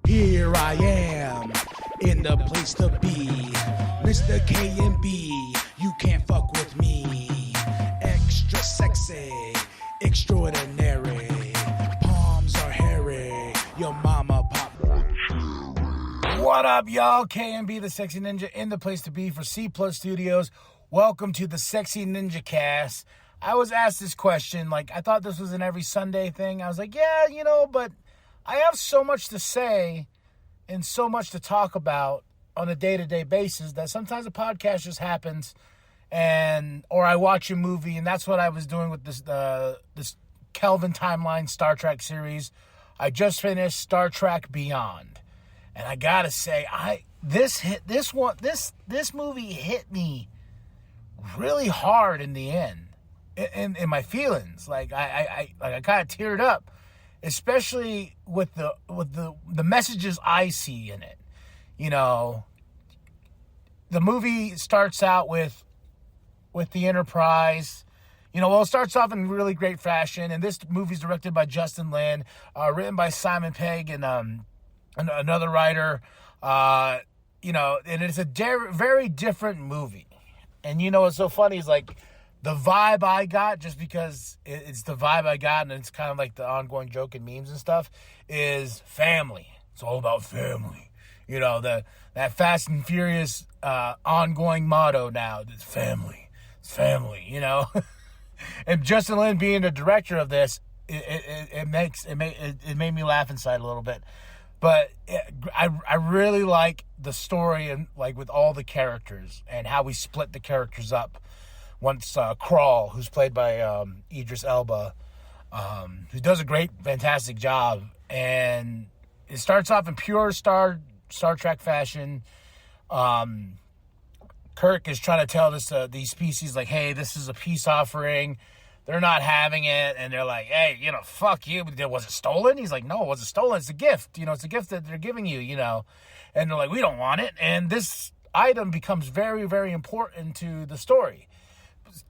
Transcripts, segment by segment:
Here I am, in the place to be. Mr. K and B, you can't fuck with me. Extra sexy, extraordinary. Palms are hairy, your mama pop. What up, y'all? K and B, the Sexy Ninja, in the place to be for C Plus Studios. Welcome to the Sexy Ninjacast. I was asked this question, I thought this was an every Sunday thing. I was like, yeah, but I have so much to say and so much to talk about on a day-to-day basis that sometimes a podcast just happens or I watch a movie, and that's what I was doing with this Kelvin Timeline Star Trek series. I just finished Star Trek Beyond. And I gotta say, this movie hit me really hard in the end, in my feelings. I kind of teared up, especially with the messages I see in it. The movie starts out with the Enterprise. It starts off in really great fashion, and this movie's directed by Justin Lin, written by Simon Pegg and another writer. And it's a very different movie. And what's so funny is the vibe I got, just because it's the vibe I got, and it's kind of like the ongoing joke and memes and stuff, is family. It's all about family. That Fast and Furious ongoing motto now, it's family. It's family, And Justin Lin being the director of this, it made me laugh inside a little bit. But I really like the story and with all the characters and how we split the characters up. Once Crawl, who's played by Idris Elba, who does a fantastic job, and it starts off in pure Star Trek fashion. Kirk is trying to tell these species, hey, this is a peace offering. They're not having it, and they're like, hey, fuck you. Was it stolen? He's like, no, it wasn't stolen. It's a gift. It's a gift that they're giving you, And they're like, we don't want it. And this item becomes very, very important to the story.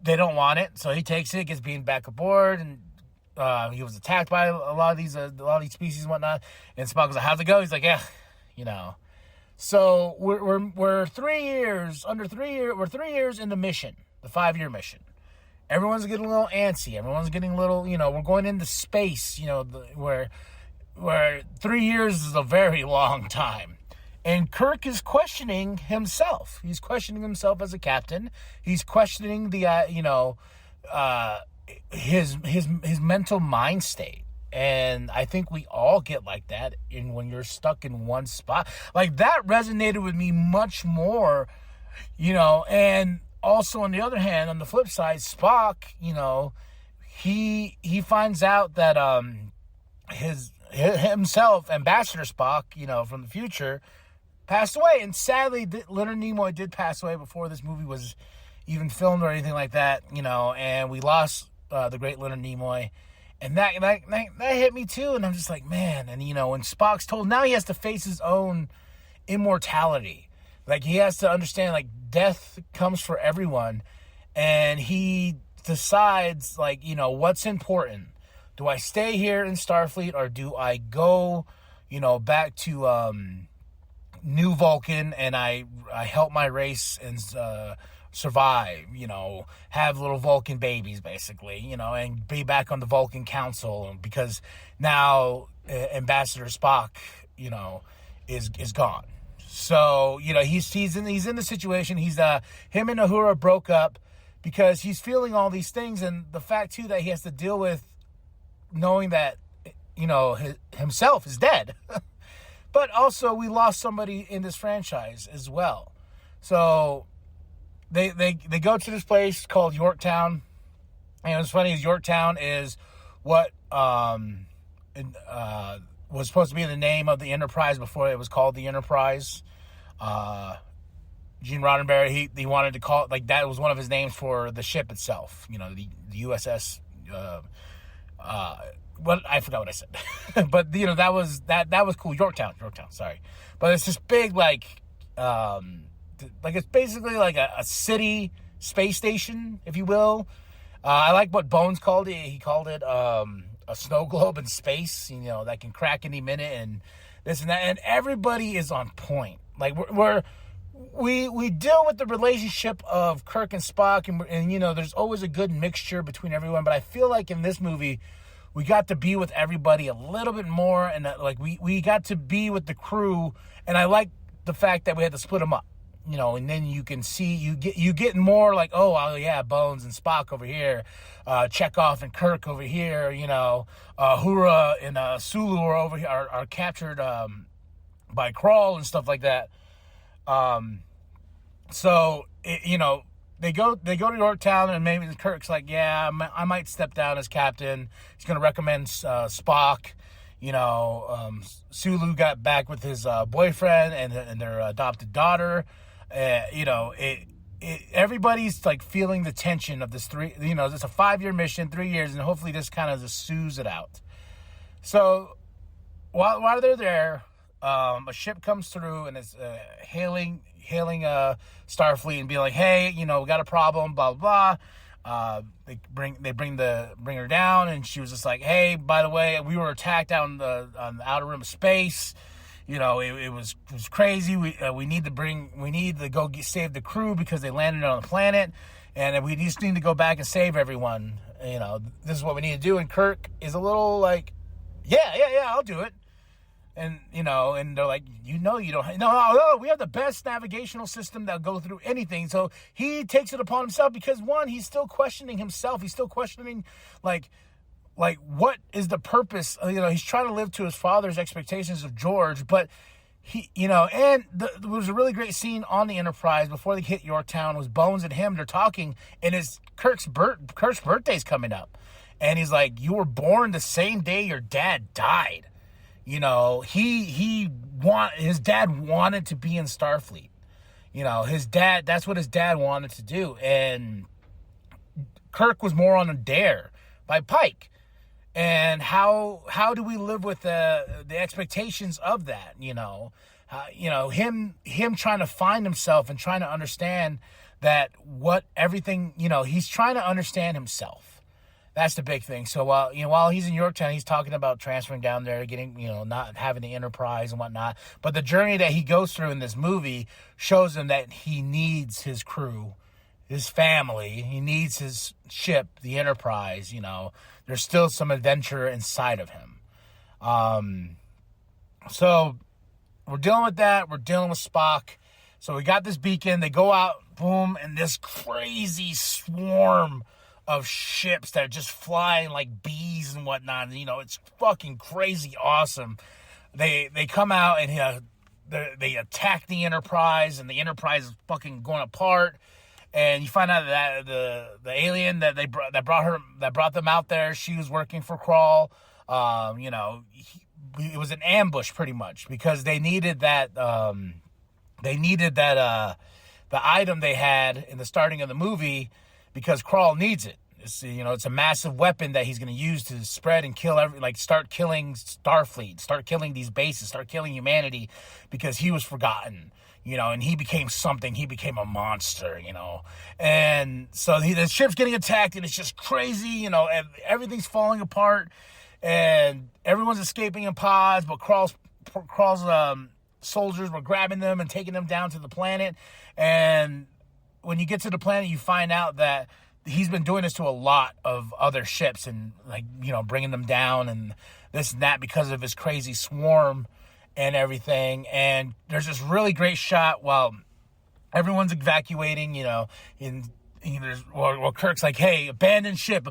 They don't want it, so he takes it, gets beamed back aboard, and he was attacked by a lot of these species and whatnot. And Spock was like, "How's it go?" He's like, "Yeah, So we're 3 years We're 3 years in the mission, the 5-year mission. Everyone's getting a little antsy. Everyone's getting a little, we're going into space. Where 3 years is a very long time. And Kirk is questioning himself. He's questioning himself as a captain. He's questioning the, his mental mind state. And I think we all get like that when you're stuck in one spot. That resonated with me much more, And also, on the other hand, on the flip side, Spock, he finds out that himself, Ambassador Spock, from the future, passed away. And sadly, Leonard Nimoy did pass away before this movie was even filmed or anything like that, and we lost the great Leonard Nimoy. And that hit me too. And I'm just like, man. And, when Spock's told, now he has to face his own immortality. He has to understand, death comes for everyone. And he decides, what's important. Do I stay here in Starfleet, or do I go, back to New Vulcan, and I help my race and survive, have little Vulcan babies, basically, and be back on the Vulcan Council, because now Ambassador Spock, is gone. So, he's in the situation. Him and Uhura broke up because he's feeling all these things, and the fact too that he has to deal with knowing that, himself is dead. But also, we lost somebody in this franchise as well. So they go to this place called Yorktown. And what's funny is Yorktown is what was supposed to be the name of the Enterprise before it was called the Enterprise. Gene Roddenberry, he wanted to call it, that was one of his names for the ship itself. The USS... I forgot what I said, but that was cool. Yorktown, sorry. But it's this big, it's basically a city space station, if you will. I like what Bones called it. He called it a snow globe in space, that can crack any minute, and this and that, and everybody is on point. Like, we deal with the relationship of Kirk and Spock, and you know, there's always a good mixture between everyone, but I feel like in this movie, we got to be with everybody a little bit more, and like, we got to be with the crew, and I like the fact that we had to split them up. You know, and then you can see, you get more like, oh yeah, Bones and Spock over here, Chekhov and Kirk over here, you know, Uhura and Sulu are over here, are captured by Krall and stuff like that. So you know, they go to Yorktown, and maybe Kirk's like, yeah, I might step down as captain. He's gonna recommend Spock. You know, Sulu got back with his boyfriend and their adopted daughter. You know, everybody's like feeling the tension of this it's a 5-year mission, 3 years, and hopefully this kind of just soothes it out. So while they're there, a ship comes through and it's hailing Starfleet and being like, hey, you know, we got a problem, blah blah blah. They bring her down, and she was just like, hey, by the way, we were attacked out on the outer rim of space. You know, it was crazy. We need to go save the crew because they landed on the planet, and we just need to go back and save everyone. You know, this is what we need to do. And Kirk is a little like, yeah, I'll do it. And you know, and they're like, you don't. No, we have the best navigational system that'll go through anything. So he takes it upon himself because one, he's still questioning himself. He's still questioning like what is the purpose? You know, he's trying to live to his father's expectations of George, but he, you know, and there was a really great scene on the Enterprise before they hit Yorktown. It was Bones and him. They're talking, and Kirk's birthday's coming up, and he's like, "You were born the same day your dad died." You know, his dad wanted to be in Starfleet. You know, that's what his dad wanted to do, and Kirk was more on a dare by Pike. And how do we live with the expectations of that? You know, him trying to find himself and trying to understand that what everything, you know, he's trying to understand himself. That's the big thing. So while he's in Yorktown, he's talking about transferring down there, getting, you know, not having the Enterprise and whatnot. But the journey that he goes through in this movie shows him that he needs his crew, his family. He needs his ship, the Enterprise. You know, there's still some adventure inside of him. So we're dealing with that. We're dealing with Spock. So we got this beacon. They go out, boom, and this crazy swarm of ships that are just flying like bees and whatnot. You know, it's fucking crazy awesome. They come out and they attack the Enterprise, and the Enterprise is fucking going apart. And you find out that the alien that brought them out there, she was working for Krall. You know, it was an ambush pretty much because they needed that. The item they had in the starting of the movie because Krall needs it. It's, you know, it's a massive weapon that he's going to use to spread and kill start killing Starfleet, start killing these bases, start killing humanity because he was forgotten. You know, and he became something. He became a monster, you know. And so the ship's getting attacked, and it's just crazy, you know, and everything's falling apart, and everyone's escaping in pods, but Krall's soldiers were grabbing them and taking them down to the planet. And when you get to the planet, you find out that he's been doing this to a lot of other ships and, like, you know, bringing them down and this and that because of his crazy swarm and everything. And there's this really great shot while everyone's evacuating, you know, well, Kirk's like, hey, abandon ship.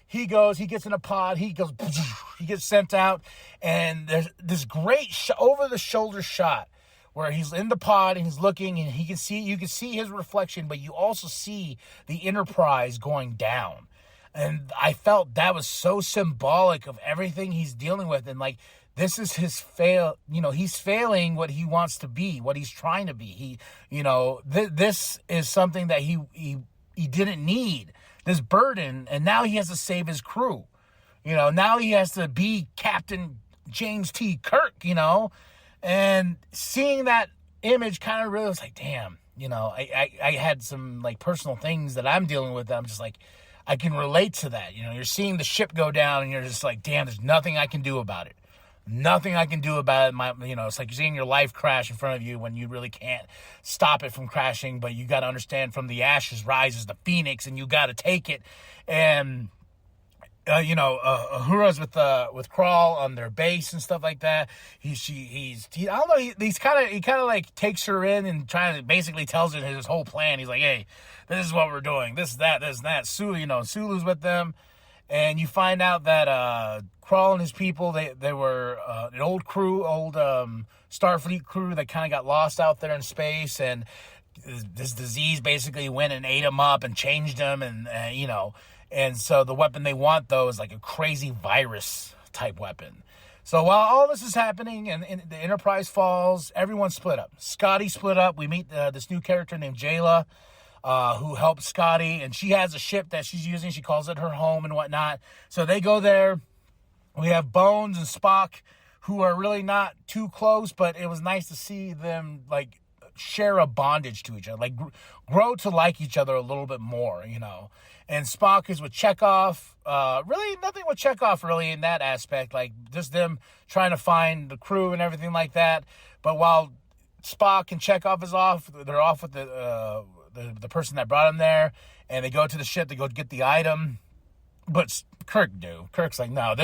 He gets in a pod, he gets sent out, and there's this great over-the-shoulder shot where he's in the pod and he's looking, and you can see his reflection, but you also see the Enterprise going down. And I felt that was so symbolic of everything he's dealing with, and like, this is his he's failing what he wants to be, what he's trying to be. This is something that he didn't need, this burden, and now he has to save his crew. You know, now he has to be Captain James T. Kirk, you know, and seeing that image kind of really was like, damn, you know, I had some like personal things that I'm dealing with that I'm just like, I can relate to that. You know, you're seeing the ship go down and you're just like, damn, there's nothing I can do about it. Nothing I can do about it. It's like you're seeing your life crash in front of you when you really can't stop it from crashing. But you got to understand, from the ashes rises the phoenix, and you got to take it. And Uhura's with Crawl on their base and stuff like that. I don't know. He kind of like takes her in and trying to basically tells her his whole plan. He's like, hey, this is what we're doing. This, that. Sulu's with them. And you find out that Crawl and his people, they were an old Starfleet crew that kind of got lost out there in space, and this disease basically went and ate them up and changed them, and so the weapon they want, though, is like a crazy virus type weapon. So while all this is happening and the Enterprise falls, everyone's split up. Scotty split up. We meet this new character named Jayla, who helps Scotty, and she has a ship that she's using. She calls it her home and whatnot. So they go there. We have Bones and Spock, who are really not too close, but it was nice to see them like share a bondage to each other, like grow to like each other a little bit more, And Spock is with Chekhov. Really nothing with Chekhov really in that aspect, like just them trying to find the crew and everything like that. But while Spock and Chekhov is off, they're off with the person that brought him there, and they go to the ship to go get the item. But Kirk's like, no,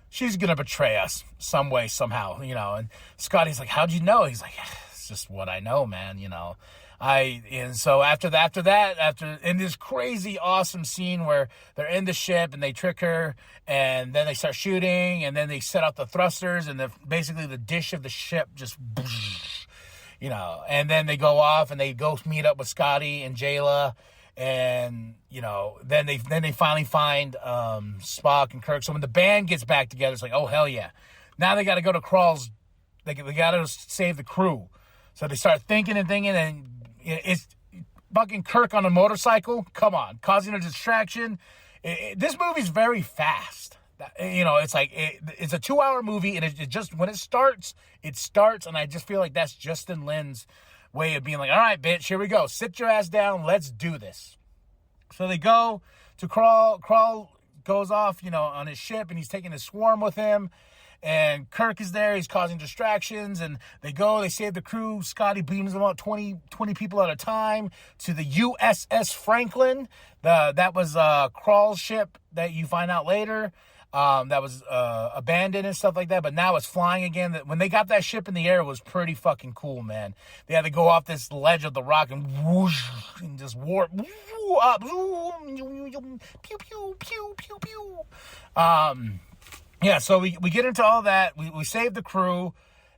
she's gonna betray us some way, somehow, and Scotty's like, how'd you know? He's like, it's just what I know, man, And so after in this crazy awesome scene where they're in the ship and they trick her, and then they start shooting, and then they set out the thrusters, and basically the dish of the ship just and then they go off and they go meet up with Scotty and Jayla, and then they finally find Spock and Kirk. So when the band gets back together, it's like, oh hell yeah, now they got to go to Crawl's. They got to save the crew. So they start thinking, and it's fucking Kirk on a motorcycle. Come on, causing a distraction. This movie's very fast. It's like it's a 2-hour movie, and it just, when it starts, and I just feel like that's Justin Lin's way of being like, all right, bitch, here we go. Sit your ass down. Let's do this. So they go to Crawl. Crawl goes off, on his ship, and he's taking his swarm with him. And Kirk is there. He's causing distractions. And they save the crew. Scotty beams them out 20 people at a time to the USS Franklin. That was Crawl's ship that you find out later. That was abandoned and stuff like that, but now it's flying again. When they got that ship in the air, it was pretty fucking cool, man. They had to go off this ledge of the rock and whoosh, and just warp up. Pew, pew, pew, pew, pew. So we get into all that. We save the crew.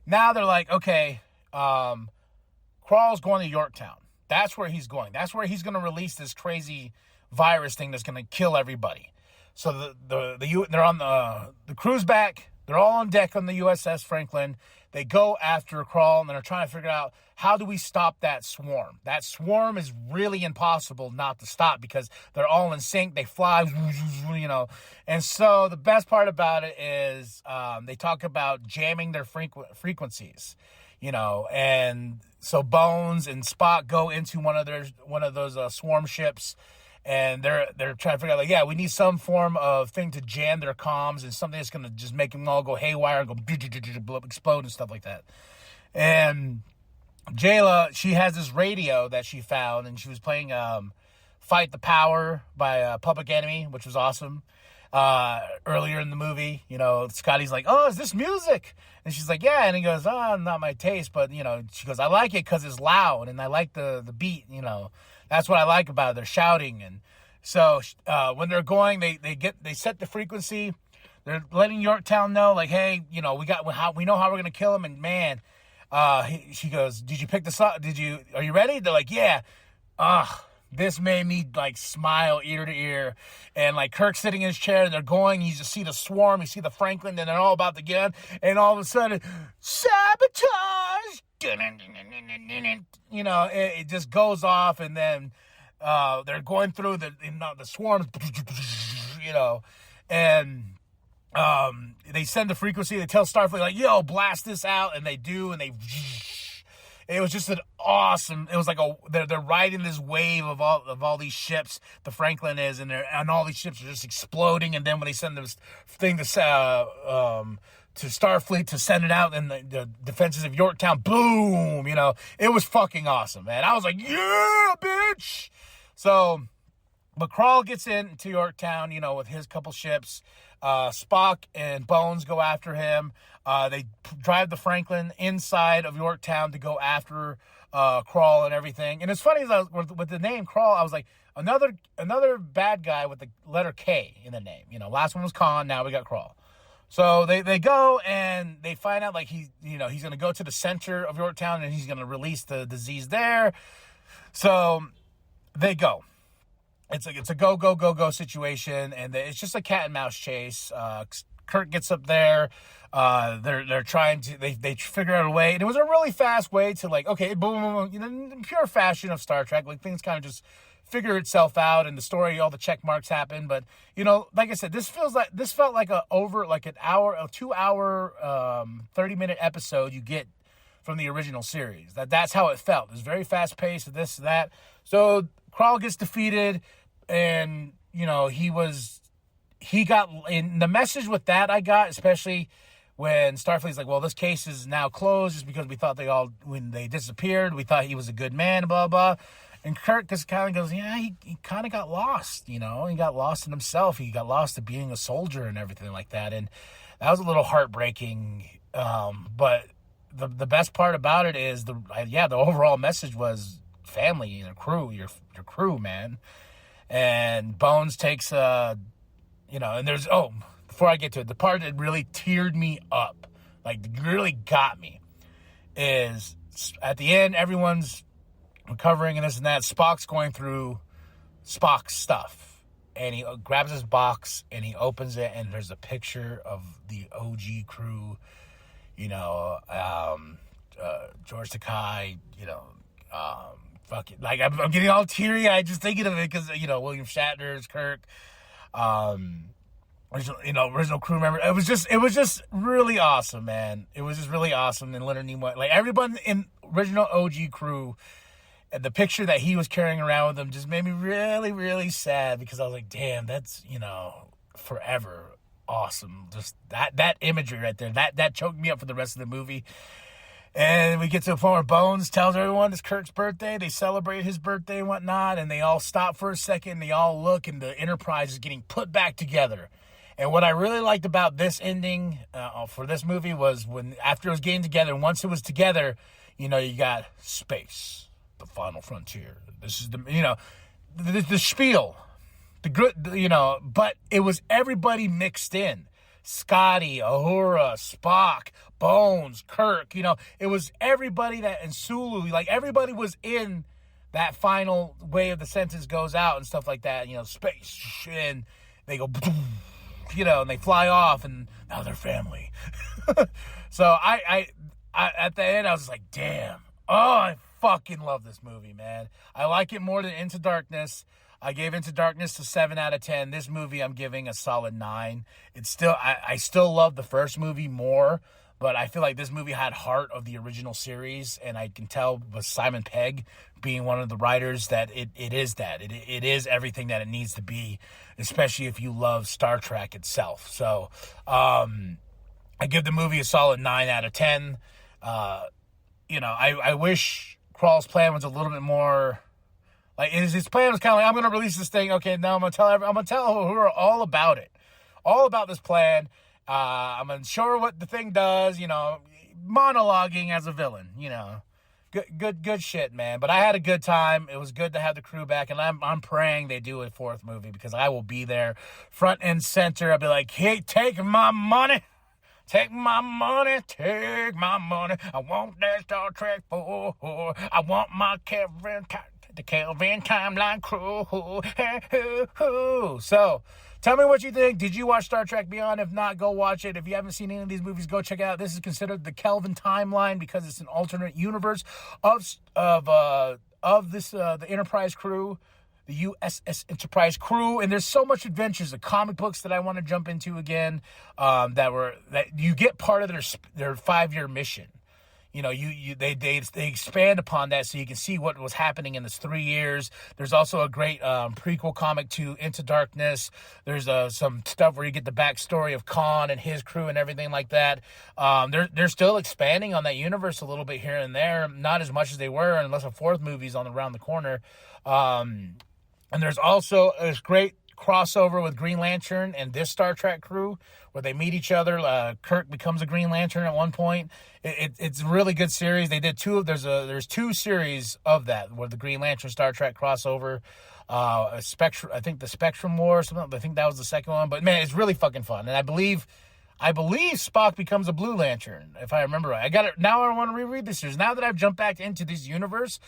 Now they're like, okay, Crawl's going to Yorktown. That's where he's going. That's where he's going to release this crazy virus thing that's going to kill everybody. So they're on the crew's back. They're all on deck on the USS Franklin. They go after Crawl, and they're trying to figure out, how do we stop that swarm? That swarm is really impossible not to stop because they're all in sync. They fly, And so the best part about it is they talk about jamming their frequencies, And so Bones and Spock go into one of those swarm ships. And they're trying to figure out, like, yeah, we need some form of thing to jam their comms, and something that's going to just make them all go haywire and go explode and stuff like that. And Jayla, she has this radio that she found, and she was playing Fight the Power by Public Enemy, which was awesome. Earlier in the movie, Scotty's like, oh, is this music? And she's like, yeah. And he goes, oh, not my taste. But, she goes, I like it because it's loud, and I like the beat, That's what I like about it. They're shouting. And so when they're going, they set the frequency. They're letting Yorktown know, like, hey, we know how we're going to kill him. And man, she goes, did you pick this up? Are you ready? They're like, yeah. This made me like smile ear to ear. And like Kirk's sitting in his chair, and they're going, you just see the swarm, you see the Franklin, and they're all about to get, and all of a sudden, sabotage! It just goes off, and then they're going through the swarms, and they send the frequency. They tell Starfleet, like, yo, blast this out, and they do, and it was just an awesome. It was like they're riding this wave of all these ships. The Franklin is, and all these ships are just exploding. And then when they send this thing to Starfleet to send it out, and the defenses of Yorktown, boom, it was fucking awesome, man. I was like, yeah, bitch. So, but Krall gets into Yorktown, with his couple ships. Spock and Bones go after him. They drive the Franklin inside of Yorktown to go after Krall and everything. And it's funny, with the name Krall, I was like, another bad guy with the letter K in the name. Last one was Khan, now we got Krall. So they go and they find out like he's going to go to the center of Yorktown and he's going to release the disease there. So they go. It's a go situation, and it's just a cat and mouse chase. Kirk gets up there. They're trying to they figure out a way, and it was a really fast way to like, okay, boom, in pure fashion of Star Trek, like things kind of just figure itself out, and the story, all the check marks happen. But like I said, this felt like an 2-hour, 30-minute episode you get from the original series. That's how it felt. It was very fast paced, this, that. So Krall gets defeated, and he got in the message with that I got, especially when Starfleet's like, well, this case is now closed just because we thought when they disappeared, we thought he was a good man, blah, blah. And Kirk just kind of goes, yeah, he kind of got lost, he got lost in himself. He got lost to being a soldier and everything like that. And that was a little heartbreaking. But the best part about it is the overall message was family and crew, your crew, man. And Bones takes and there's, before I get to it, the part that really teared me up, like really got me, is at the end, everyone's recovering and this and that. Spock's going through Spock's stuff, and he grabs his box and he opens it, and there's a picture of the OG crew, George Takei, fucking, like, I'm getting all teary-eyed just thinking of it, because, William Shatner's Kirk, original crew member. It was just really awesome, man. It was just really awesome. And Leonard Nimoy, like, everyone in original OG crew, the picture that he was carrying around with him just made me really, really sad, because I was like, damn, that's, forever awesome. Just that imagery right there, that choked me up for the rest of the movie. And we get to a point where Bones tells everyone it's Kirk's birthday. They celebrate his birthday and whatnot, and they all stop for a second. They all look, and the Enterprise is getting put back together. And what I really liked about this ending for this movie was when, after it was getting together, and once it was together, you got space, the final frontier. This is the spiel, the good, but it was everybody mixed in. Scotty, Uhura, Spock, Bones, Kirk, it was everybody and Sulu, like everybody was in that final way of the sentence goes out and stuff like that, space, and they go, and they fly off, and now they're family. So I at the end, I was like, damn, I fucking love this movie, man. I like it more than Into Darkness. I gave Into Darkness a 7 out of 10. This movie I'm giving a solid 9. It's still, I still love the first movie more, but I feel like this movie had heart of the original series, and I can tell with Simon Pegg being one of the writers that it is that. It is everything that it needs to be, especially if you love Star Trek itself. So I give the movie a solid 9 out of 10. I wish Krall's plan was a little bit more... Like, his plan was kind of like, I'm going to release this thing. Okay, now I'm going to tell Uhura all about it. All about this plan. I'm going to show her what the thing does, monologuing as a villain, Good shit, man. But I had a good time. It was good to have the crew back, and I'm praying they do a fourth movie, because I will be there front and center. I'll be like, hey, take my money. Take my money, take my money. I want that Star Trek 4. I want my the Kelvin Timeline crew. So, tell me what you think. Did you watch Star Trek Beyond? If not, go watch it. If you haven't seen any of these movies, go check it out. This is considered the Kelvin Timeline because it's an alternate universe of the Enterprise crew, the USS Enterprise crew, and there's so much adventures, the comic books that I want to jump into again, that you get part of their 5-year mission. you know, they expand upon that so you can see what was happening in this 3 years. There's also a great prequel comic to Into Darkness. There's some stuff where you get the backstory of Khan and his crew and everything like that. They're still expanding on that universe a little bit here and there, not as much as they were, unless a fourth movie's around the corner. And there's also this great crossover with Green Lantern and this Star Trek crew where they meet each other. Kirk becomes a Green Lantern at one point. It's a really good series. They did there's 2 series of that where the Green Lantern Star Trek crossover. Spectrum, I think the Spectrum War or something. I think that was the second one. But man, it's really fucking fun. And I believe Spock becomes a Blue Lantern, if I remember right. Now I want to reread this series. Now that I've jumped back into this universe,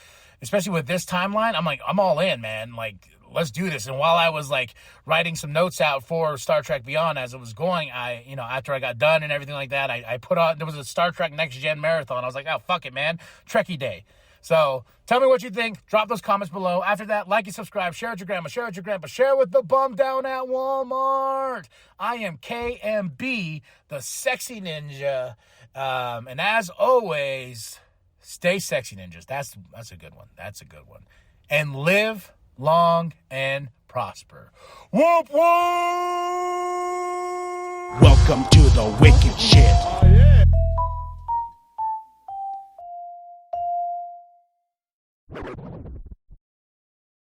especially with this timeline, I'm all in, man. Like, let's do this. And while I was like writing some notes out for Star Trek Beyond as it was going, after I got done and everything like that, I put on, there was a Star Trek Next Gen marathon. I was like, oh, fuck it, man. Trekkie Day. So tell me what you think. Drop those comments below. After that, like and subscribe. Share with your grandma. Share with your grandpa. Share with the bum down at Walmart. I am KMB, the sexy ninja. And as always, stay sexy, ninjas. That's a good one. That's a good one. And live long and prosper. Whoop, whoop! Welcome to the wicked shit. Oh, yeah.